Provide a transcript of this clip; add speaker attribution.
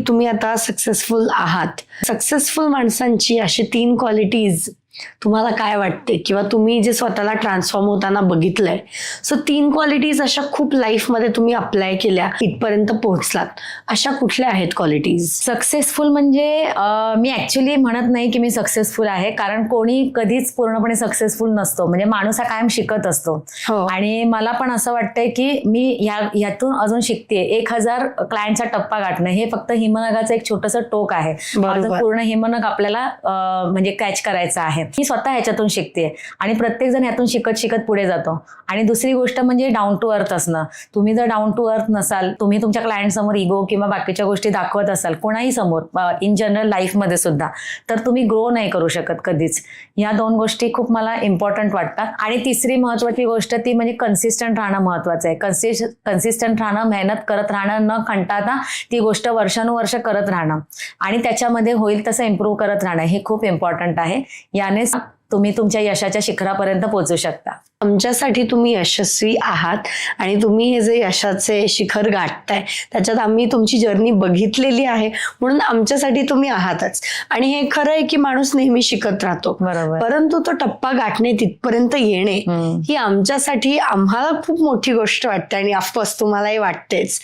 Speaker 1: तुम्ही आता सक्सेसफुल आहात. सक्सेसफुल माणसांची अशी 3 क्वालिटीज तुम्हाला काय वाटते, किंवा तुम्ही जे स्वतःला ट्रान्सफॉर्म होताना बघितलंय, सो 3 क्वालिटीज अशा खूप लाईफमध्ये तुम्ही अप्लाय केल्या, इथपर्यंत पोहोचलात, अशा कुठल्या आहेत क्वालिटीज?
Speaker 2: सक्सेसफुल म्हणजे मी ऍक्च्युली म्हणत नाही की मी सक्सेसफुल आहे, कारण कोणी कधीच पूर्णपणे सक्सेसफुल नसतो. म्हणजे माणूस हा कायम शिकत असतो.
Speaker 1: हो.
Speaker 2: आणि मला पण असं वाटतंय की मी ह्यातून अजून शिकते. 1000 क्लायंटचा टप्पा गाठणं हे फक्त हिमनगाचं एक छोटंसं टोक आहे. माझं पूर्ण हिमनग आपल्याला म्हणजे कॅच करायचं आहे. मी स्वतः ह्याच्यातून शिकते आणि प्रत्येक जण ह्यातून शिकत शिकत पुढे जातो. आणि दुसरी गोष्ट म्हणजे डाऊन टू अर्थ असणं. तुम्ही जर डाऊन टू अर्थ नसाल, तुम्ही तुमच्या क्लायंट समोर इगो किंवा बाकीच्या गोष्टी दाखवत असाल, कोणाही समोर, इन जनरल लाईफमध्ये सुद्धा, तर तुम्ही ग्रो नाही करू शकत कधीच. या 2 गोष्टी खूप मला इम्पॉर्टंट वाटतात. आणि तिसरी महत्वाची गोष्ट ती म्हणजे कन्सिस्टंट राहणं महत्वाचं आहे. कन्सिस्टंट राहणं, मेहनत करत राहणं, न कंटाळता ती गोष्ट वर्षानुवर्ष करत राहणं आणि त्याच्यामध्ये होईल तसं इम्प्रूव्ह करत राहणं हे खूप इम्पॉर्टंट आहे. याने तुम्ही तुमच्या यशाच्या शिखरापर्यंत पोहोचू शकता.
Speaker 1: आमच्यासाठी तुम्ही यशस्वी आहात आणि तुम्ही हे जे यशाचे शिखर गाठताय त्याच्यात आम्ही तुमची जर्नी बघितलेली आहे, म्हणून आमच्यासाठी तुम्ही आहातच. आणि हे खरं आहे की माणूस नेहमी शिकत राहतो,
Speaker 2: बरोबर,
Speaker 1: परंतु तो टप्पा गाठणे, तिथपर्यंत येणे ही आमच्यासाठी, आम्हाला खूप मोठी गोष्ट वाटते आणि ऑफकोर्स तुम्हालाही वाटतेच.